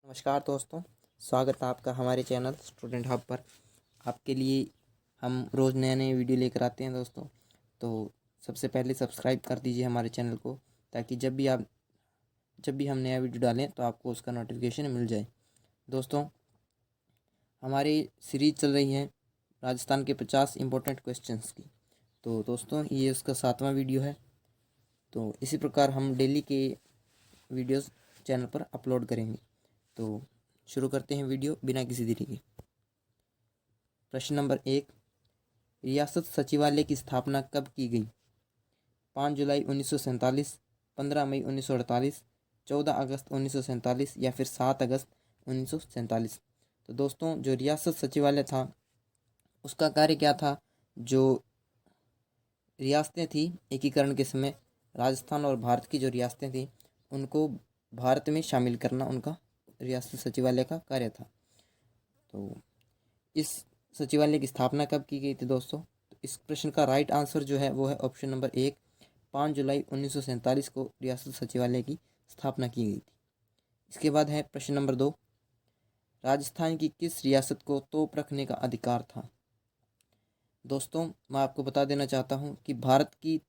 नमस्कार दोस्तों, स्वागत है आपका हमारे चैनल स्टूडेंट हब पर। आपके लिए हम रोज़ नए नए वीडियो लेकर आते हैं दोस्तों। तो सबसे पहले सब्सक्राइब कर दीजिए हमारे चैनल को, ताकि जब भी हम नया वीडियो डालें तो आपको उसका नोटिफिकेशन मिल जाए। दोस्तों, हमारी सीरीज चल रही है राजस्थान के 50 इम्पोर्टेंट क्वेश्चंस की। तो दोस्तों, ये उसका 7वां वीडियो है। तो इसी प्रकार हम डेली के वीडियोस चैनल पर अपलोड करेंगे। तो शुरू करते हैं वीडियो बिना किसी देरी के। प्रश्न नंबर 1, रियासत सचिवालय की स्थापना कब की गई? 5 जुलाई 1947, 15 मई 1948, 14 अगस्त 1947 या फिर 7 अगस्त 1947। तो दोस्तों, जो रियासत सचिवालय था उसका कार्य क्या था? जो रियासतें थी एकीकरण के समय, राजस्थान और भारत की जो रियासतें थी उनको भारत में शामिल करना उनका रियासत सचिवालय का कार्य था। तो इस सचिवालय की स्थापना कब की गई थी दोस्तों? तो इस प्रश्न का राइट आंसर जो है वो है ऑप्शन नंबर 1, 5 जुलाई 1947 को रियासत सचिवालय की स्थापना की गई थी। इसके बाद है प्रश्न नंबर 2, राजस्थान की किस रियासत को तोप रखने का अधिकार था? दोस्तों, मैं आपको बता देना चाहता हूँ कि भारत की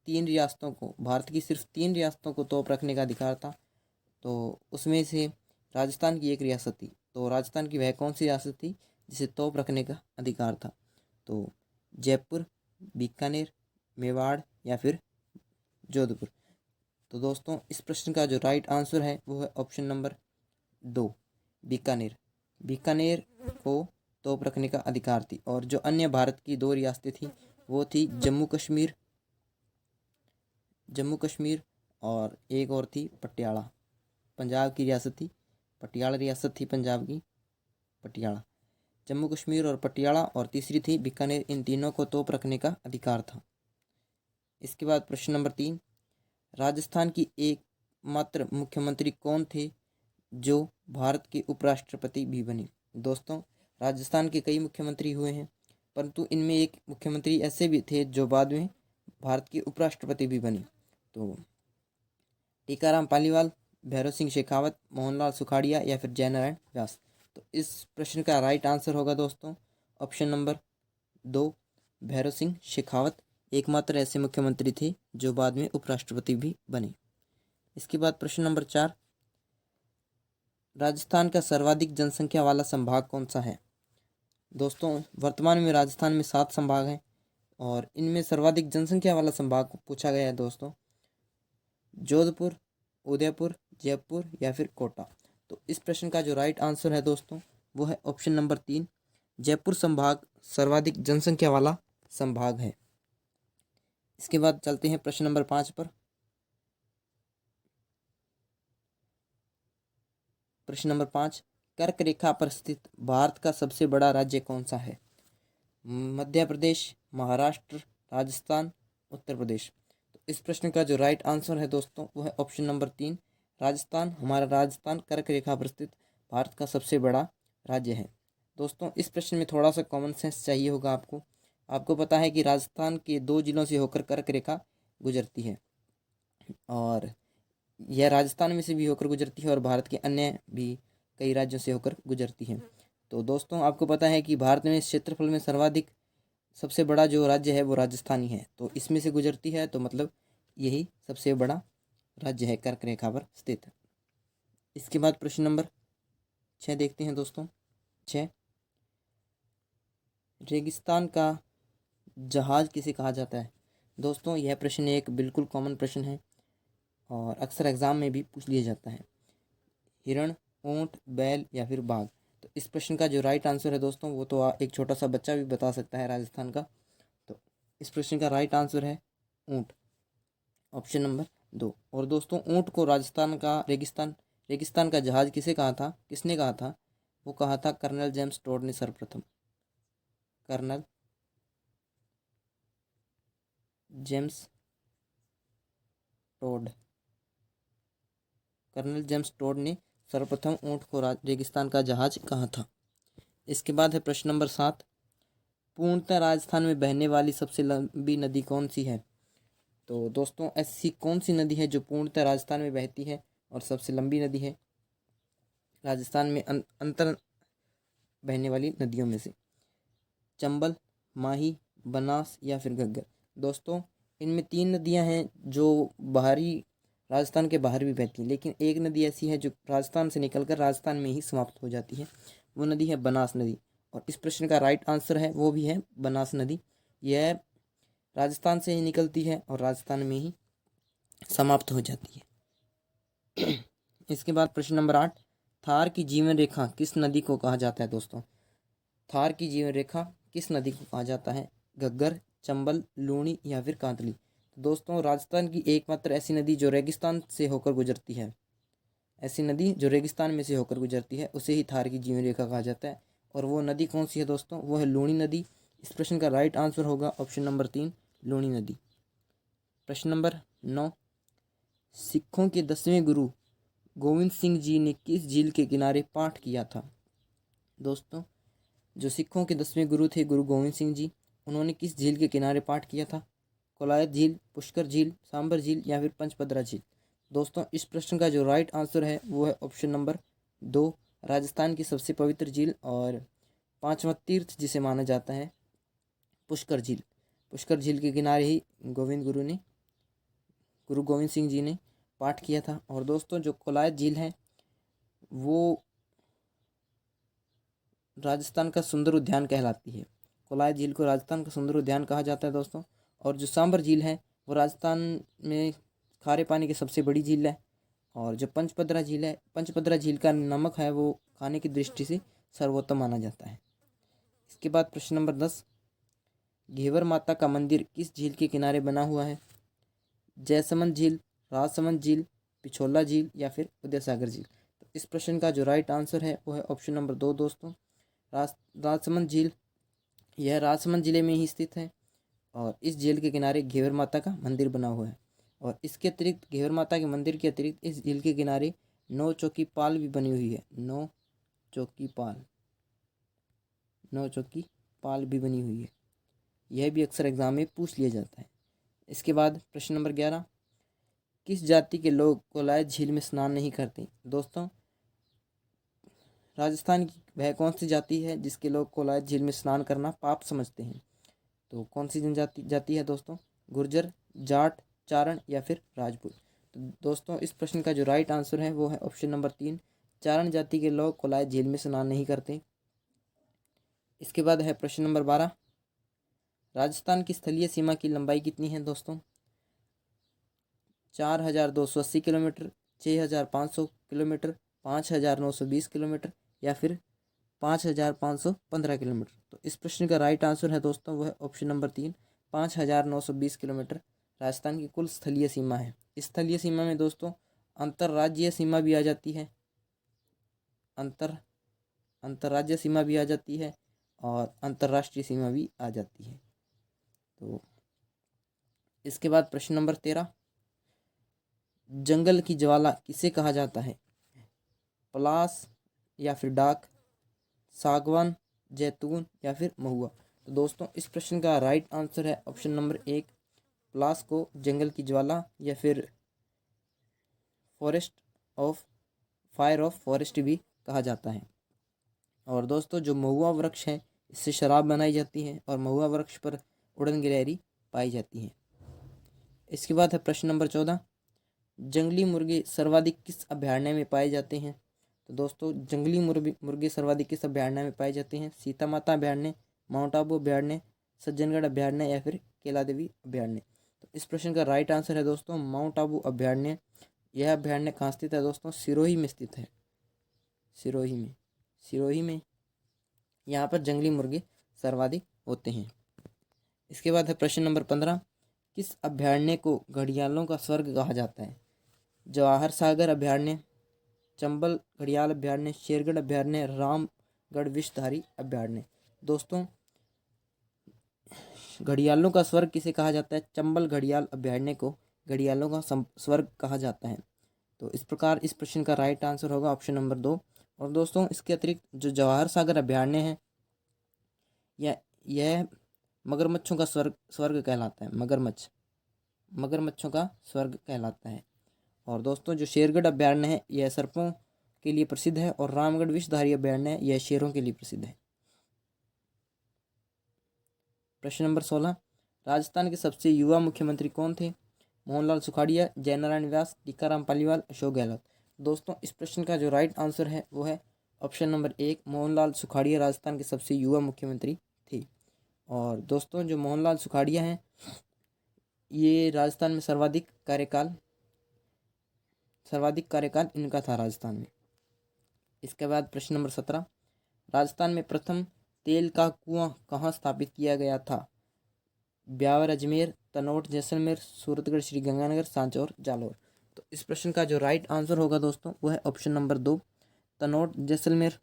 सिर्फ 3 रियासतों को तोप रखने का अधिकार था। तो उसमें से राजस्थान की एक रियासत थी। तो राजस्थान की वह कौन सी रियासत थी जिसे तोप रखने का अधिकार था? तो जयपुर, बीकानेर, मेवाड़ या फिर जोधपुर। तो दोस्तों, इस प्रश्न का जो राइट आंसर है वो है ऑप्शन नंबर 2, बीकानेर। बीकानेर को तोप रखने का अधिकार थी। और जो अन्य भारत की 2 रियासतें थी वो थी जम्मू कश्मीर और एक और थी पटियाला। पंजाब की रियासत थी पटियाला, रियासत थी पंजाब की पटियाला। जम्मू कश्मीर और पटियाला और तीसरी थी बीकानेर। इन तीनों को तोप रखने का अधिकार था। इसके बाद प्रश्न नंबर 3, राजस्थान की एकमात्र मुख्यमंत्री कौन थे जो भारत के उपराष्ट्रपति भी बने? दोस्तों, राजस्थान के कई मुख्यमंत्री हुए हैं, परंतु इनमें एक मुख्यमंत्री ऐसे भी थे जो बाद में भारत के उपराष्ट्रपति भी बने। तो टीकाराम पालीवाल, भैरव सिंह शेखावत, मोहनलाल सुखाड़िया या फिर जयनारायण व्यास। तो इस प्रश्न का राइट आंसर होगा दोस्तों ऑप्शन नंबर 2, भैरव सिंह शेखावत एकमात्र ऐसे मुख्यमंत्री थे जो बाद में उपराष्ट्रपति भी बने। इसके बाद प्रश्न नंबर 4, राजस्थान का सर्वाधिक जनसंख्या वाला संभाग कौन सा है? दोस्तों, वर्तमान में राजस्थान में 7 संभाग हैं और इनमें सर्वाधिक जनसंख्या वाला संभाग पूछा गया है दोस्तों, जोधपुर, उदयपुर, जयपुर या फिर कोटा। तो इस प्रश्न का जो राइट आंसर है दोस्तों वो है ऑप्शन नंबर 3, जयपुर संभाग सर्वाधिक जनसंख्या वाला संभाग है। इसके बाद चलते हैं प्रश्न नंबर 5 पर। प्रश्न नंबर 5, कर्क रेखा पर स्थित भारत का सबसे बड़ा राज्य कौन सा है? मध्य प्रदेश, महाराष्ट्र, राजस्थान, उत्तर प्रदेश। तो इस प्रश्न का जो राइट आंसर है दोस्तों वो है ऑप्शन नंबर 3, राजस्थान। हमारा राजस्थान कर्क रेखा पर स्थित भारत का सबसे बड़ा राज्य है। दोस्तों, इस प्रश्न में थोड़ा सा कॉमन सेंस चाहिए होगा आपको। आपको पता है कि राजस्थान के 2 जिलों से होकर कर्क रेखा गुजरती है और यह राजस्थान में से भी होकर गुजरती है और भारत के अन्य भी कई राज्यों से होकर गुजरती है। तो दोस्तों, आपको पता है कि भारत में क्षेत्रफल में सर्वाधिक सबसे बड़ा जो राज्य है वो राजस्थान ही है। तो इसमें से गुजरती है, तो मतलब यही सबसे बड़ा राज्य है कर्क रेखा पर स्थित। इसके बाद प्रश्न नंबर 6 देखते हैं दोस्तों। 6, रेगिस्तान का जहाज किसे कहा जाता है? दोस्तों, यह प्रश्न एक बिल्कुल कॉमन प्रश्न है और अक्सर एग्जाम में भी पूछ लिया जाता है। हिरण, ऊंट, बैल या फिर बाघ। तो इस प्रश्न का जो राइट आंसर है दोस्तों वो तो एक छोटा सा बच्चा भी बता सकता है राजस्थान का। तो इस प्रश्न का राइट आंसर है ऊंट, ऑप्शन नंबर 2। और दोस्तों, ऊंट को राजस्थान का रेगिस्तान का जहाज किसने कहा था? वो कहा था कर्नल जेम्स टोड ने सर्वप्रथम। Colonel James Tod colonel James Tod ने सर्वप्रथम ऊंट को रेगिस्तान का जहाज कहा था। इसके बाद है प्रश्न नंबर 7, पूर्णतः राजस्थान में बहने वाली सबसे लंबी नदी कौन सी है? तो दोस्तों, ऐसी कौन सी नदी है जो पूर्णतः राजस्थान में बहती है और सबसे लंबी नदी है? राजस्थान में अंतर बहने वाली नदियों में से? चंबल, माही, बनास या फिर घग्गर। दोस्तों इनमें 3 नदियां हैं जो बाहरी राजस्थान के बाहर भी बहती हैं, लेकिन एक नदी ऐसी है जो राजस्थान से निकलकर राजस्थान में ही समाप्त हो जाती है, वो नदी है बनास नदी। और इस प्रश्न का राइट आंसर है वो भी है बनास नदी। यह राजस्थान से ही निकलती है और राजस्थान में ही समाप्त हो जाती है। इसके बाद प्रश्न नंबर 8, थार की जीवन रेखा किस नदी को कहा जाता है? दोस्तों थार की जीवन रेखा किस नदी को कहा जाता है? घग्गर, चंबल, लूणी या फिर कांतली। तो दोस्तों राजस्थान की एकमात्र ऐसी नदी जो रेगिस्तान से होकर गुजरती है, ऐसी नदी जो रेगिस्तान में से होकर गुजरती है, उसे ही थार की जीवन रेखा कहा जाता है। और वो नदी कौन सी है दोस्तों? वो है लूणी नदी। इस प्रश्न का राइट आंसर होगा ऑप्शन नंबर 3, लूणी नदी। प्रश्न नंबर 9, सिखों के 10वें गुरु गोविंद सिंह जी ने किस झील के किनारे पाठ किया था? दोस्तों जो सिखों के 10वें गुरु थे गुरु गोविंद सिंह जी, उन्होंने किस झील के किनारे पाठ किया था? कोलायत झील, पुष्कर झील, सांबर झील या फिर पंचपदरा झील। दोस्तों इस प्रश्न का जो राइट आंसर है वो है ऑप्शन नंबर 2, राजस्थान की सबसे पवित्र झील और 5वां तीर्थ जिसे माना जाता है पुष्कर झील। पुष्कर झील के किनारे ही गुरु गोविंद सिंह जी ने पाठ किया था। और दोस्तों जो कोलायत झील है वो राजस्थान का सुंदर उद्यान कहलाती है। कोलायत झील को राजस्थान का सुंदर उद्यान कहा जाता है दोस्तों। और जो सांबर झील है वो राजस्थान में खारे पानी की सबसे बड़ी झील है। और जो पंचपदरा झील है, पंचपदरा झील का नमक है वो खाने की दृष्टि से सर्वोत्तम माना जाता है। इसके बाद प्रश्न नंबर 10, घेवर माता का मंदिर किस झील के किनारे बना हुआ है? जयसमंद झील, राजसमंद झील, पिछोला झील या फिर उदय सागर झील। तो इस प्रश्न का जो राइट आंसर है वो है ऑप्शन नंबर 2 दोस्तों, राजसमंद झील। यह राजसमंद जिले में ही स्थित है और इस झील के किनारे घेवर माता का मंदिर बना हुआ है। और इसके अतिरिक्त घेवर माता के मंदिर के अतिरिक्त इस झील के किनारे 9 चौकी पाल भी बनी हुई है। 9 चौकी पाल भी बनी हुई है। यह भी अक्सर एग्जाम में पूछ लिया जाता है। इसके बाद प्रश्न नंबर 11, किस जाति के लोग कोलायत झील में स्नान नहीं करते? दोस्तों राजस्थान की वह कौन सी जाति है जिसके लोग कोलायत झील में स्नान करना पाप समझते हैं? तो कौन सी जनजाति जाति है दोस्तों? गुर्जर, जाट, चारण या फिर राजपूत। तो दोस्तों इस प्रश्न का जो राइट आंसर है वो है ऑप्शन नंबर 3, चारण जाति के लोग कोलायत झील में स्नान नहीं करते। इसके बाद है प्रश्न नंबर 12, राजस्थान की स्थलीय सीमा की लंबाई कितनी है दोस्तों? 4280 किलोमीटर, 6500 किलोमीटर, 5920 किलोमीटर या फिर 5515 किलोमीटर। तो इस प्रश्न का राइट आंसर है दोस्तों वो है ऑप्शन नंबर 3, 5920 किलोमीटर राजस्थान की कुल स्थलीय सीमा है। इस स्थलीय सीमा में दोस्तों अंतर्राज्यीय सीमा भी आ जाती है, अंतर्राज्यीय सीमा भी आ जाती है और अंतर्राष्ट्रीय सीमा भी आ जाती है। तो इसके बाद प्रश्न नंबर 13, जंगल की ज्वाला किसे कहा जाता है? पलास या फिर डाक, सागवान, जैतून या फिर महुआ। तो दोस्तों इस प्रश्न का राइट आंसर है ऑप्शन नंबर 1, पलास को जंगल की ज्वाला या फिर फायर ऑफ फॉरेस्ट भी कहा जाता है। और दोस्तों जो महुआ वृक्ष है इससे शराब बनाई जाती है और महुआ वृक्ष पर उड़न गिलहरी पाई जाती है। इसके बाद है प्रश्न नंबर 14, जंगली मुर्गे सर्वाधिक किस अभयारण्य में पाए जाते हैं? तो दोस्तों जंगली मुर्गे सर्वाधिक किस अभयारण्य में पाए जाते हैं? सीता माता अभयारण्य, माउंट आबू अभयारण्य, सज्जनगढ़ अभयारण्य या फिर केला देवी अभयारण्य। तो इस प्रश्न का राइट आंसर है दोस्तों माउंट आबू अभयारण्य। यह अभयारण्य कहाँ स्थित है दोस्तों? सिरोही में स्थित है। सिरोही में यहाँ पर जंगली मुर्गे सर्वाधिक होते हैं। इसके बाद है प्रश्न नंबर 15, किस अभयारण्य को घड़ियालों का स्वर्ग कहा जाता है? जवाहर सागर अभयारण्य, चंबल घड़ियाल अभयारण्य, शेरगढ़ अभयारण्य, रामगढ़ विषधारी अभयारण्य। दोस्तों घड़ियालों का स्वर्ग किसे कहा जाता है? चंबल घड़ियाल अभयारण्य को घड़ियालों का स्वर्ग कहा जाता है। तो इस प्रकार इस प्रश्न का राइट आंसर होगा ऑप्शन नंबर 2। और दोस्तों इसके अतिरिक्त जो जवाहर सागर अभयारण्य है यह मगरमच्छों का स्वर्ग कहलाता है। मगरमच्छों का स्वर्ग कहलाता है। और दोस्तों जो शेरगढ़ अभयारण्य है यह सर्पों के लिए प्रसिद्ध है और रामगढ़ विषधारी अभयारण्य यह शेरों के लिए प्रसिद्ध है। प्रश्न नंबर 16, राजस्थान के सबसे युवा मुख्यमंत्री कौन थे? मोहनलाल सुखाड़िया, जयनारायण व्यास, टीकाराम पालीवाल, अशोक गहलोत। दोस्तों इस प्रश्न का जो राइट आंसर है वो है ऑप्शन नंबर 1, मोहनलाल सुखाड़िया राजस्थान के सबसे युवा मुख्यमंत्री थे। और दोस्तों जो मोहनलाल सुखाड़िया हैं ये राजस्थान में सर्वाधिक कार्यकाल इनका था राजस्थान में। इसके बाद प्रश्न नंबर 17, राजस्थान में प्रथम तेल का कुआं कहाँ स्थापित किया गया था? ब्यावर, अजमेर, तनोट, जैसलमेर, सूरतगढ़, श्री गंगानगर, सांचौर, जालौर। तो इस प्रश्न का जो राइट आंसर होगा दोस्तों वो है ऑप्शन नंबर 2, तनोट, जैसलमेर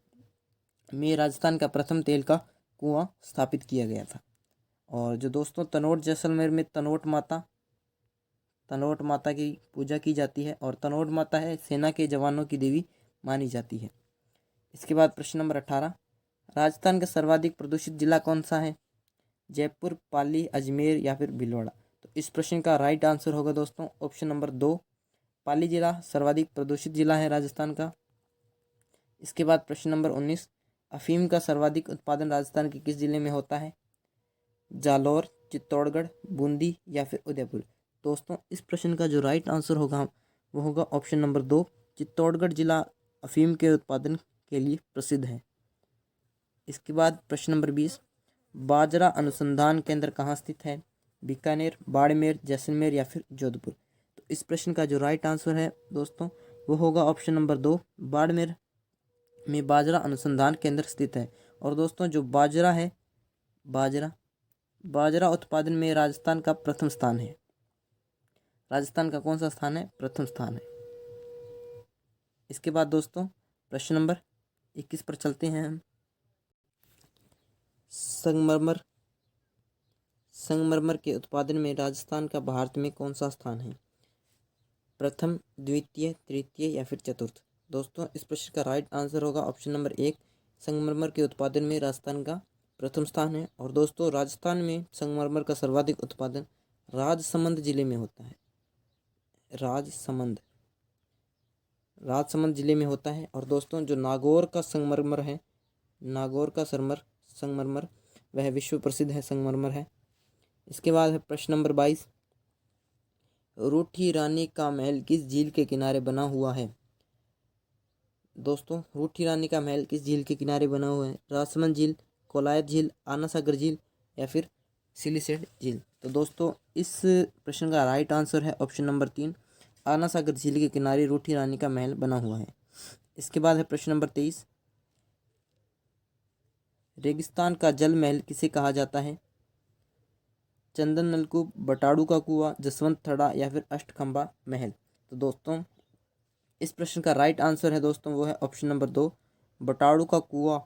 में राजस्थान का प्रथम तेल का कुआं स्थापित किया गया था। और जो दोस्तों तनोट जैसलमेर में तनोट माता की पूजा की जाती है और तनोट माता है सेना के जवानों की देवी मानी जाती है। इसके बाद प्रश्न नंबर 18, राजस्थान का सर्वाधिक प्रदूषित जिला कौन सा है? जयपुर, पाली, अजमेर या फिर भीलवाड़ा। तो इस प्रश्न का राइट आंसर होगा दोस्तों ऑप्शन नंबर 2, पाली जिला सर्वाधिक प्रदूषित जिला है राजस्थान का। इसके बाद प्रश्न नंबर 19, अफीम का सर्वाधिक उत्पादन राजस्थान के किस जिले में होता है? जालौर, चित्तौड़गढ़, बूंदी या फिर उदयपुर। दोस्तों इस प्रश्न का जो राइट आंसर होगा वो होगा ऑप्शन नंबर 2, चित्तौड़गढ़ जिला अफीम के उत्पादन के लिए प्रसिद्ध है। इसके बाद प्रश्न नंबर 20, बाजरा अनुसंधान केंद्र कहाँ स्थित है? बीकानेर, बाड़मेर, जैसलमेर या फिर जोधपुर। तो इस प्रश्न का जो राइट आंसर है दोस्तों वो होगा ऑप्शन नंबर 2, बाड़मेर में बाजरा अनुसंधान केंद्र स्थित है। और दोस्तों जो बाजरा है, बाजरा उत्पादन में राजस्थान का प्रथम स्थान है। राजस्थान का कौन सा स्थान है? प्रथम स्थान है। इसके बाद दोस्तों प्रश्न नंबर 21 पर चलते हैं हम। संगमरमर के उत्पादन में राजस्थान का भारत में कौन सा स्थान है? प्रथम, द्वितीय, तृतीय या फिर चतुर्थ। दोस्तों इस प्रश्न का राइट आंसर होगा ऑप्शन नंबर 1, संगमरमर के उत्पादन में राजस्थान का प्रथम स्थान है। और दोस्तों राजस्थान में संगमरमर का सर्वाधिक उत्पादन राजसमंद जिले में होता है। राजसमंद जिले में होता है। और दोस्तों जो नागौर का संगमरमर है, संगमरमर वह विश्व प्रसिद्ध है संगमरमर है। इसके बाद है प्रश्न नंबर 22, रूठी रानी का महल किस झील के किनारे बना हुआ है? दोस्तों रूठी रानी का महल किस झील के किनारे बना हुआ है? राजसमंद झील, कोलायत झील, आना सागर झील या फिर सिलिसेट झील। तो दोस्तों इस प्रश्न का राइट आंसर है ऑप्शन नंबर 3, आना सागर झील के किनारे रूठी रानी का महल बना हुआ है। इसके बाद है प्रश्न नंबर 23, रेगिस्तान का जल महल किसे कहा जाता है? चंदन नलकूप, बटाड़ू का कुआं, जसवंत थड़ा या फिर अष्टखंबा महल। तो दोस्तों इस प्रश्न का राइट आंसर है दोस्तों वो है ऑप्शन नंबर 2, बटाड़ू का कुआं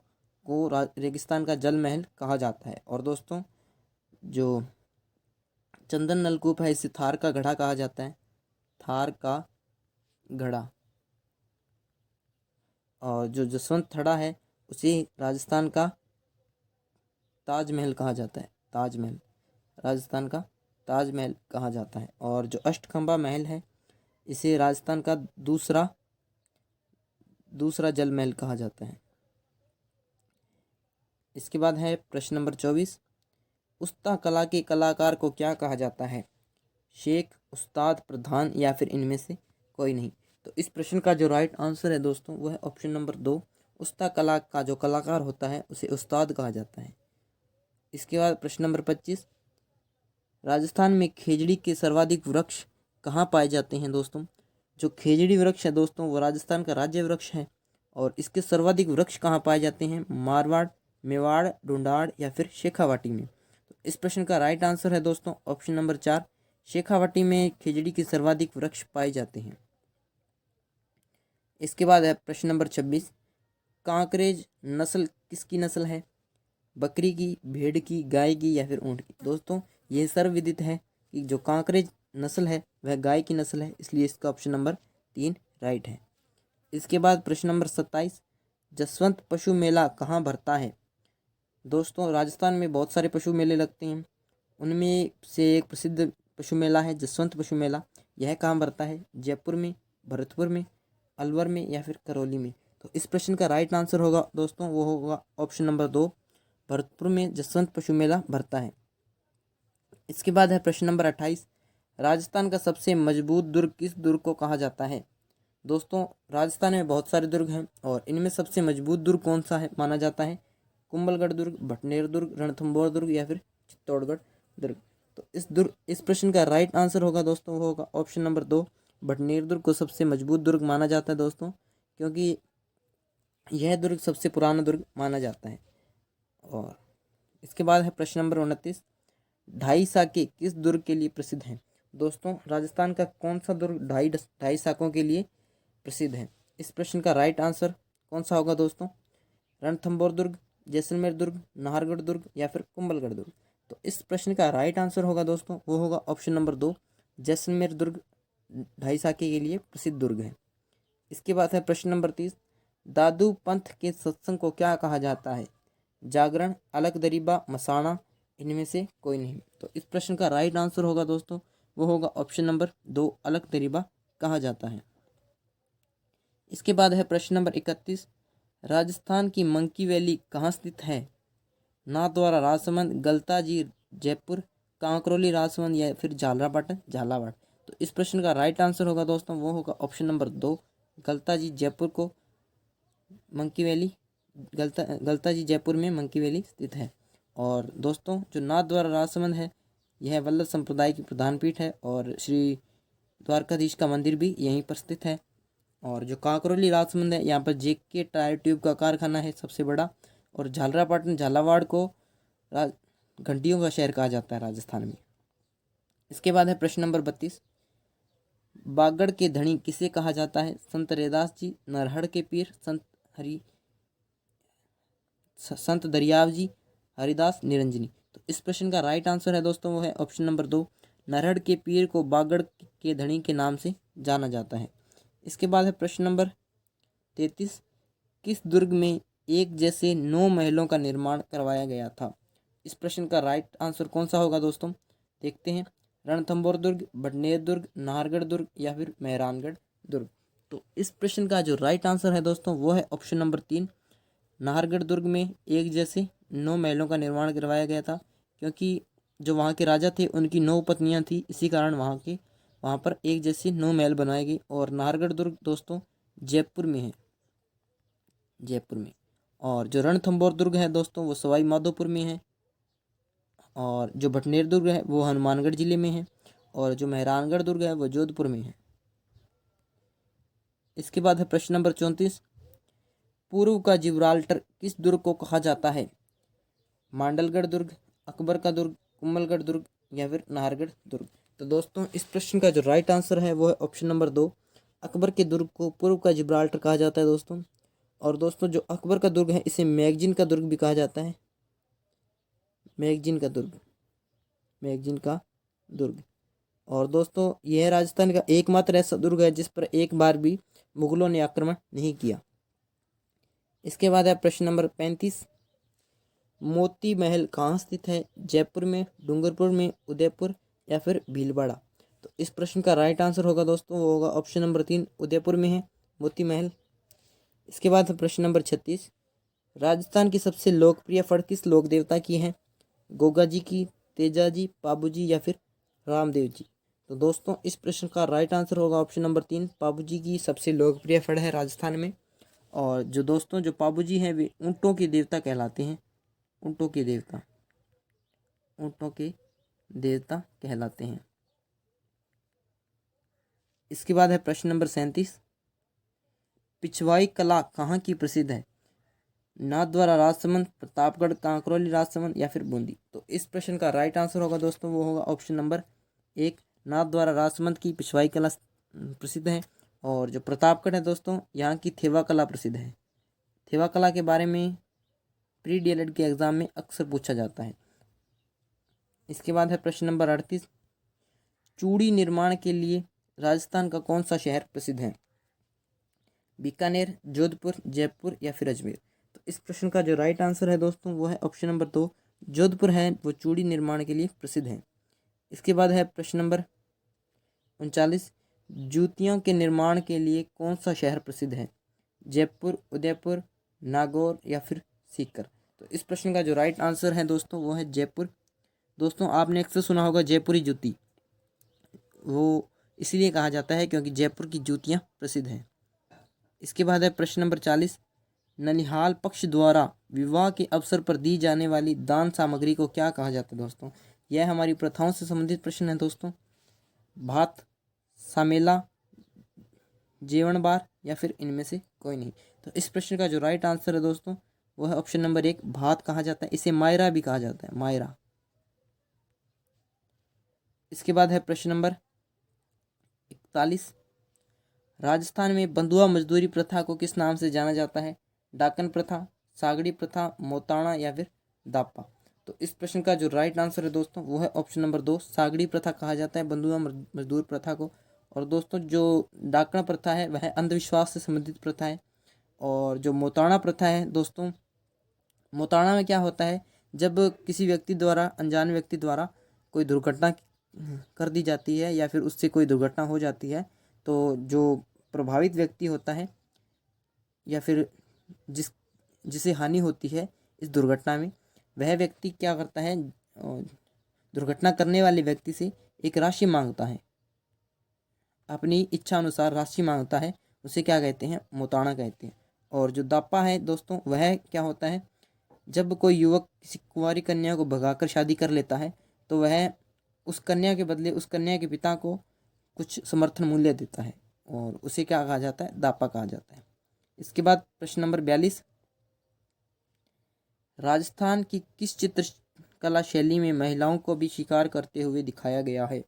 को रेगिस्तान का जल महल कहा जाता है। और दोस्तों जो चंदन नलकूप है इसे थार का घड़ा कहा जाता है, थार का घड़ा। और जो जसवंत थड़ा है उसे राजस्थान का ताजमहल कहा जाता है, ताजमहल, राजस्थान का ताजमहल कहा जाता है। और जो अष्टखंबा महल है इसे राजस्थान का दूसरा जल महल कहा जाता है। इसके बाद है प्रश्न नंबर 24, उस्ता कला के कलाकार को क्या कहा जाता है? शेख, उस्ताद, प्रधान या फिर इनमें से कोई नहीं। तो इस प्रश्न का जो राइट आंसर है दोस्तों वो है ऑप्शन नंबर 2, उस्ता कला का जो कलाकार होता है उसे उस्ताद कहा जाता है। इसके बाद प्रश्न नंबर 25, राजस्थान में खेजड़ी के सर्वाधिक वृक्ष कहाँ पाए जाते हैं? दोस्तों जो खेजड़ी वृक्ष है दोस्तों वो राजस्थान का राज्य वृक्ष है। और इसके सर्वाधिक वृक्ष कहाँ पाए जाते हैं? मारवाड़, मेवाड़, ढूंढाड़ या फिर शेखावाटी में। तो इस प्रश्न का राइट आंसर है दोस्तों ऑप्शन नंबर 4, शेखावाटी में खेजड़ी के सर्वाधिक वृक्ष पाए जाते हैं। इसके बाद है प्रश्न नंबर 26, कांकरेज नस्ल किसकी नस्ल है? बकरी की, भेड़ की, गाय की या फिर ऊँट की। दोस्तों ये सर्वविदित है कि जो कांकरेज नस्ल है वह गाय की नस्ल है, इसलिए इसका ऑप्शन नंबर 3 राइट है। इसके बाद प्रश्न नंबर 27, जसवंत पशु मेला कहाँ भरता है? दोस्तों राजस्थान में बहुत सारे पशु मेले लगते हैं, उनमें से एक प्रसिद्ध पशु मेला है जसवंत पशु मेला। यह कहाँ भरता है? जयपुर में, भरतपुर में, अलवर में या फिर करौली में। तो इस प्रश्न का राइट आंसर होगा दोस्तों वो होगा ऑप्शन नंबर 2, भरतपुर में जसवंत पशु मेला भरता है। इसके बाद है प्रश्न नंबर 28, राजस्थान का सबसे मजबूत दुर्ग किस दुर्ग को कहा जाता है। दोस्तों राजस्थान में बहुत सारे दुर्ग हैं और इनमें सबसे मजबूत दुर्ग कौन सा है माना जाता है, कुंभलगढ़ दुर्ग, भटनेर दुर्ग, रणथंभौर दुर्ग या फिर चित्तौड़गढ़ दुर्ग। तो इस प्रश्न का राइट आंसर होगा दोस्तों वो होगा ऑप्शन नंबर 2, भटनेर दुर्ग को सबसे मजबूत दुर्ग माना जाता है दोस्तों, क्योंकि यह दुर्ग सबसे पुराना दुर्ग माना जाता है। और इसके बाद है प्रश्न नंबर 29, ढाई साके किस दुर्ग के लिए प्रसिद्ध हैं। दोस्तों राजस्थान का कौन सा दुर्ग ढाई साकों के लिए प्रसिद्ध है। इस प्रश्न का राइट आंसर कौन सा होगा दोस्तों, रणथंभौर दुर्ग, जैसलमेर दुर्ग, नाहरगढ़ दुर्ग या फिर कुंभलगढ़ दुर्ग। तो इस प्रश्न का राइट आंसर होगा दोस्तों वो होगा ऑप्शन नंबर 2, जैसलमेर दुर्ग ढाई साके के लिए प्रसिद्ध दुर्ग है। इसके बाद है प्रश्न नंबर 30, दादू पंथ के सत्संग को क्या कहा जाता है, जागरण, अलग दरीबा, मसाणा, इनमें से कोई नहीं। तो इस प्रश्न का राइट आंसर होगा दोस्तों वो होगा ऑप्शन नंबर 2, अलग दरीबा कहा जाता है। इसके बाद है प्रश्न नंबर 31, राजस्थान की मंकी वैली कहाँ स्थित है, नाथद्वारा राजसमंद, गलताजी जयपुर, कांकरोली राजसमंद या फिर झालरापाटन झालावाड़। तो इस प्रश्न का राइट आंसर होगा दोस्तों वो होगा ऑप्शन नंबर 2, गलताजी जयपुर को मंकी वैली गलताजी जयपुर में मंकी वैली स्थित है। और दोस्तों जो नाथद्वारा राजसमंद है यह वल्लभ संप्रदाय की प्रधान पीठ है और श्री द्वारकाधीश का मंदिर भी यहीं पर स्थित है। और जो कांकरोली राजसमंद है यहाँ पर जेके टायर ट्यूब का कारखाना है सबसे बड़ा। और झालरापाटन झालावाड़ को घंटियों का शहर कहा जाता है राजस्थान में। इसके बाद है प्रश्न नंबर 32, बागड़ के धनी किसे कहा जाता है, संत रैदास जी, नरहड़ के पीर, संत दरियाव जी, हरिदास, निरंजनी। तो इस प्रश्न का राइट आंसर है दोस्तों वो है ऑप्शन नंबर 2, नरहड़ के पीर को बागड़ के धनी के नाम से जाना जाता है। इसके बाद है प्रश्न नंबर 33, किस दुर्ग में एक जैसे 9 महलों का निर्माण करवाया गया था। इस प्रश्न का राइट आंसर कौन सा होगा दोस्तों, देखते हैं, रणथंभौर दुर्ग, भटनेर दुर्ग, नाहरगढ़ दुर्ग या फिर मेहरानगढ़ दुर्ग। तो इस प्रश्न का जो राइट आंसर है दोस्तों वो है ऑप्शन नंबर 3, नाहरगढ़ दुर्ग में एक जैसे 9 महलों का निर्माण करवाया गया था, क्योंकि जो वहाँ के राजा थे उनकी 9 पत्नियाँ थी, इसी कारण वहाँ पर एक जैसे 9 महल बनाए गए। और नाहरगढ़ दुर्ग दोस्तों जयपुर में है, जयपुर में। और जो रणथंभौर दुर्ग है दोस्तों वो सवाई माधोपुर में है। और जो भटनेर दुर्ग है वो हनुमानगढ़ जिले में है। और जो मेहरानगढ़ दुर्ग है वो जोधपुर में है। इसके बाद है प्रश्न नंबर 34, पूर्व का जिब्राल्टर किस दुर्ग को कहा जाता है, मांडलगढ़ दुर्ग, अकबर का दुर्ग, कुंभलगढ़ दुर्ग या फिर नाहरगढ़ दुर्ग। तो दोस्तों इस प्रश्न का जो राइट आंसर है वो है ऑप्शन नंबर 2, अकबर के दुर्ग को पूर्व का जिब्राल्टर कहा जाता है दोस्तों। और दोस्तों जो अकबर का दुर्ग है इसे मैगजीन का दुर्ग भी कहा जाता है, मैगजीन का दुर्ग, मैगजीन का दुर्ग। और दोस्तों यह राजस्थान का एकमात्र ऐसा दुर्ग है जिस पर एक बार भी मुगलों ने आक्रमण नहीं किया। इसके बाद है प्रश्न नंबर 35, मोती महल कहाँ स्थित है, जयपुर में, डूंगरपुर में, उदयपुर या फिर भीलवाड़ा। तो इस प्रश्न का राइट आंसर होगा दोस्तों वो होगा ऑप्शन नंबर 3, उदयपुर में है मोती महल। इसके बाद है प्रश्न नंबर 36, राजस्थान की सबसे लोकप्रिय फड़ किस लोक देवता की है, गोगा जी की, तेजा जी, पाबू जी या फिर रामदेव जी। तो दोस्तों इस प्रश्न का राइट आंसर होगा ऑप्शन नंबर 3, पाबू जी की सबसे लोकप्रिय फड़ है राजस्थान में। और जो दोस्तों जो पाबू जी हैं वे ऊँटों के देवता कहलाते हैं, ऊँटों के देवता, ऊँटों के देवता कहलाते हैं। इसके बाद है प्रश्न नंबर 37, पिछवाई कला कहाँ की प्रसिद्ध है, नाथद्वारा राजसमंद, प्रतापगढ़, कांकरोली राजसमंद या फिर बूंदी। तो इस प्रश्न का राइट आंसर होगा दोस्तों वो होगा ऑप्शन नंबर 1, नाथद्वारा राजसमंद की पिछवाई कला प्रसिद्ध है। और जो प्रतापगढ़ है दोस्तों यहाँ की थेवा कला प्रसिद्ध है। थेवा कला के बारे में प्री डीएलएड के एग्जाम में अक्सर पूछा जाता है। इसके बाद है प्रश्न नंबर 38, चूड़ी निर्माण के लिए राजस्थान का कौन सा शहर प्रसिद्ध है, बीकानेर, जोधपुर, जयपुर या फिर अजमेर। तो इस प्रश्न का जो राइट आंसर है दोस्तों वो है ऑप्शन नंबर 2, जोधपुर है वो चूड़ी निर्माण के लिए प्रसिद्ध है। इसके बाद है प्रश्न नंबर 39, जूतियों के निर्माण के लिए कौन सा शहर प्रसिद्ध है, जयपुर, उदयपुर, नागौर या फिर सीकर। तो इस प्रश्न का जो राइट आंसर है दोस्तों वो है जयपुर। दोस्तों आपने अक्सर सुना होगा जयपुरी जूती, वो इसलिए कहा जाता है क्योंकि जयपुर की जूतियाँ प्रसिद्ध हैं। इसके बाद है प्रश्न नंबर 40, ननिहाल पक्ष द्वारा विवाह के अवसर पर दी जाने वाली दान सामग्री को क्या कहा जाता है दोस्तों। यह हमारी प्रथाओं से संबंधित प्रश्न है दोस्तों। भात, सामेला, जेवण बार या फिर इनमें से कोई नहीं। तो इस प्रश्न का जो राइट आंसर है दोस्तों वो है ऑप्शन नंबर 1, भात कहा जाता है। इसे मायरा भी कहा जाता है, मायरा। इसके बाद है प्रश्न नंबर 41, राजस्थान में बंधुआ मजदूरी प्रथा को किस नाम से जाना जाता है। डाकन प्रथा, सागड़ी प्रथा, मोताणा या फिर दापा। तो इस प्रश्न का जो राइट आंसर है दोस्तों वो है ऑप्शन नंबर 2, सागड़ी प्रथा कहा जाता है बंधुआ मजदूर प्रथा को। और दोस्तों जो डाकण प्रथा है वह अंधविश्वास से संबंधित प्रथा है। और जो मोताणा प्रथा है दोस्तों, मोताणा में क्या होता है, जब किसी व्यक्ति द्वारा, अनजान व्यक्ति द्वारा कोई दुर्घटना कर दी जाती है या फिर उससे कोई दुर्घटना हो जाती है, तो जो प्रभावित व्यक्ति होता है या फिर जिसे हानि होती है इस दुर्घटना में, वह व्यक्ति क्या करता है, दुर्घटना करने वाले व्यक्ति से एक राशि मांगता है, अपनी इच्छा अनुसार राशि मांगता है। उसे क्या कहते हैं, मोताणा कहते हैं। और जो दापा है दोस्तों वह क्या होता है, जब कोई युवक किसी कुंवारी कन्या को भगाकर शादी कर लेता है तो वह उस कन्या के बदले उस कन्या के पिता को कुछ समर्थन मूल्य देता है और उसे क्या कहा जाता है, दापा कहा जाता है। इसके बाद प्रश्न नंबर 42, राजस्थान की किस चित्रकला शैली में महिलाओं को भी शिकार करते हुए दिखाया गया है।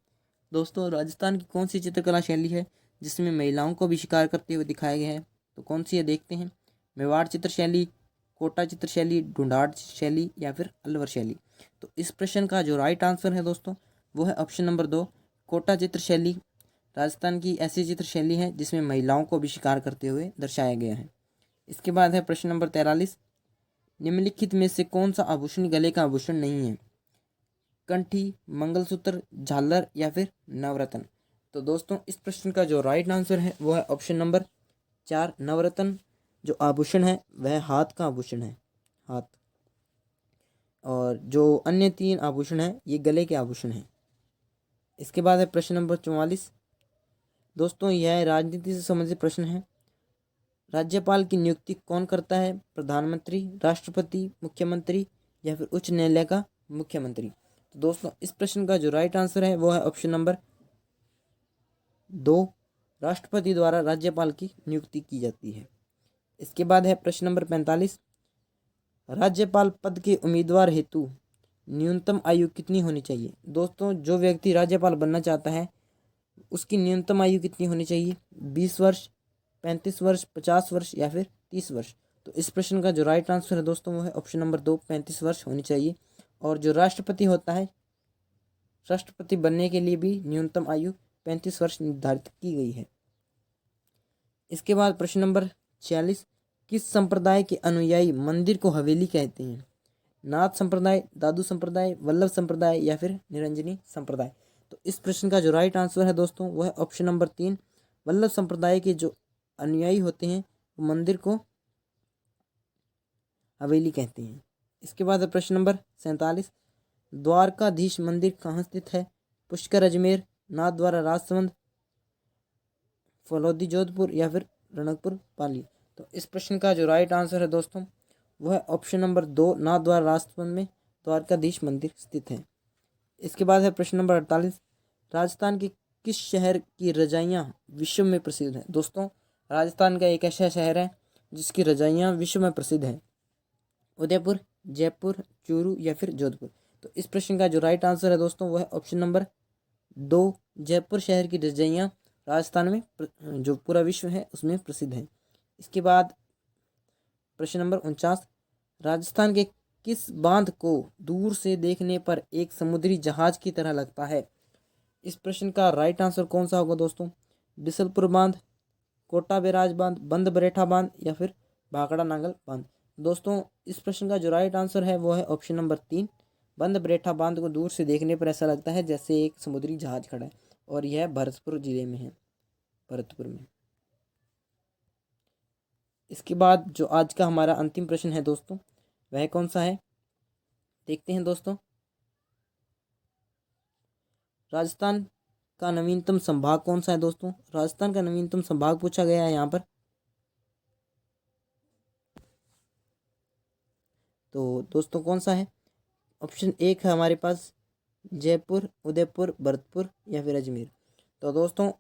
दोस्तों राजस्थान की कौन सी चित्रकला शैली है जिसमें महिलाओं को भी शिकार करते हुए दिखाया गया है, तो कौन सी है देखते हैं। मेवाड़ चित्र शैली, कोटा चित्र शैली, ढूंढाड़ शैली या फिर अलवर शैली। तो इस प्रश्न का जो राइट आंसर है दोस्तों वो है ऑप्शन नंबर 2, कोटा चित्र शैली। राजस्थान की ऐसी चित्र शैली है जिसमें महिलाओं को भी शिकार करते हुए दर्शाया गया है। इसके बाद है प्रश्न नंबर 43, निम्नलिखित में से कौन सा आभूषण गले का आभूषण नहीं है। कंठी, मंगलसूत्र, झालर या फिर नवरत्न। तो दोस्तों इस प्रश्न का जो राइट आंसर है वो है ऑप्शन नंबर 4, नवरत्न जो आभूषण है वह हाथ का आभूषण है, हाथ। और जो अन्य 3 आभूषण हैं ये गले के आभूषण हैं। इसके बाद है प्रश्न नंबर 44, दोस्तों यह राजनीति से संबंधित प्रश्न है। राज्यपाल की नियुक्ति कौन करता है, प्रधानमंत्री, राष्ट्रपति, मुख्यमंत्री या फिर उच्च न्यायालय का मुख्यमंत्री। तो दोस्तों इस प्रश्न का जो राइट आंसर है वो है ऑप्शन नंबर 2, राष्ट्रपति द्वारा राज्यपाल की नियुक्ति की जाती है। इसके बाद है प्रश्न नंबर 45, राज्यपाल पद के उम्मीदवार हेतु न्यूनतम आयु कितनी होनी चाहिए। दोस्तों जो व्यक्ति राज्यपाल बनना चाहता है उसकी न्यूनतम आयु कितनी होनी चाहिए, 20 वर्ष, 35 वर्ष, 50 वर्ष या फिर 30 वर्ष। तो इस प्रश्न का जो राइट आंसर है दोस्तों वो है ऑप्शन नंबर 2, 35 वर्ष होनी चाहिए। और जो राष्ट्रपति होता है, राष्ट्रपति बनने के लिए भी न्यूनतम आयु 35 वर्ष निर्धारित की गई है। इसके बाद प्रश्न नंबर 46, किस संप्रदाय के अनुयायी मंदिर को हवेली कहते हैं। नाथ संप्रदाय, दादू संप्रदाय, वल्लभ संप्रदाय या फिर निरंजनी संप्रदाय। तो इस प्रश्न का जो राइट आंसर है दोस्तों वो है ऑप्शन नंबर 3, वल्लभ संप्रदाय के जो अनुयायी होते हैं वो मंदिर को हवेली कहते हैं। इसके बाद प्रश्न नंबर 47, द्वारकाधीश मंदिर कहाँ स्थित है। पुष्कर अजमेर, नाथ द्वारा राजसमंद, फलौदी जोधपुर या फिर रणकपुर पाली। तो इस प्रश्न का जो राइट आंसर है दोस्तों वह है ऑप्शन नंबर 2, नाथ द्वारा राजसमंद में द्वारकाधीश मंदिर स्थित है। इसके बाद है प्रश्न नंबर 48, राजस्थान के किस शहर की रजाइयाँ विश्व में प्रसिद्ध है। दोस्तों राजस्थान का एक ऐसा शहर है जिसकी रजाइयाँ विश्व में प्रसिद्ध है। उदयपुर, जयपुर, चूरू या फिर जोधपुर। तो इस प्रश्न का जो राइट आंसर है दोस्तों वह है ऑप्शन नंबर 2, जयपुर शहर की रजाइयाँ राजस्थान में जो पूरा विश्व है उसमें प्रसिद्ध है। इसके बाद प्रश्न नंबर 49, राजस्थान के किस बांध को दूर से देखने पर एक समुद्री जहाज की तरह लगता है। इस प्रश्न का राइट आंसर कौन सा होगा दोस्तों, बिसलपुर बांध, कोटा बैराज बांध, बंद बरेठा बांध या फिर भाखड़ा नांगल बांध। दोस्तों इस प्रश्न का जो राइट आंसर है वो है ऑप्शन नंबर 3, बंद बरेठा बांध को दूर से देखने पर ऐसा लगता है जैसे एक समुद्री जहाज खड़ा है और यह भरतपुर जिले में है, भरतपुर में। इसके बाद जो आज का हमारा अंतिम प्रश्न है दोस्तों, वह कौन सा है, देखते हैं दोस्तों। राजस्थान का नवीनतम संभाग कौन सा है दोस्तों? राजस्थान का नवीनतम संभाग पूछा गया है यहाँ पर। तो दोस्तों कौन सा है? ऑप्शन एक है हमारे पास जयपुर, उदयपुर, भरतपुर या फिर अजमेर। तो दोस्तों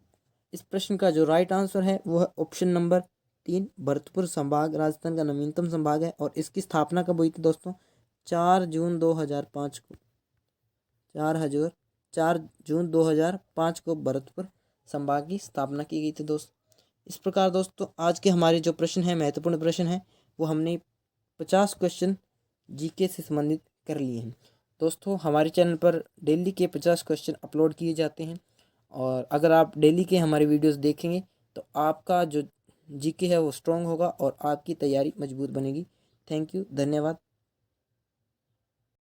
इस प्रश्न का जो राइट आंसर है वो है ऑप्शन नंबर 3, भरतपुर संभाग राजस्थान का नवीनतम संभाग है। और इसकी स्थापना कब हुई थी दोस्तों? 4 जून 2005 को। 4 जून 2005 को भरतपुर संभाग की स्थापना की गई थी दोस्तों। इस प्रकार दोस्तों आज के हमारे जो प्रश्न हैं, महत्वपूर्ण प्रश्न हैं, वो हमने 50 क्वेश्चन जीके से संबंधित कर लिए हैं दोस्तों। हमारे चैनल पर डेली के 50 क्वेश्चन अपलोड किए जाते हैं और अगर आप डेली के हमारे वीडियोस देखेंगे तो आपका जो जीके है वो स्ट्रॉन्ग होगा और आपकी तैयारी मजबूत बनेगी। थैंक यू, धन्यवाद।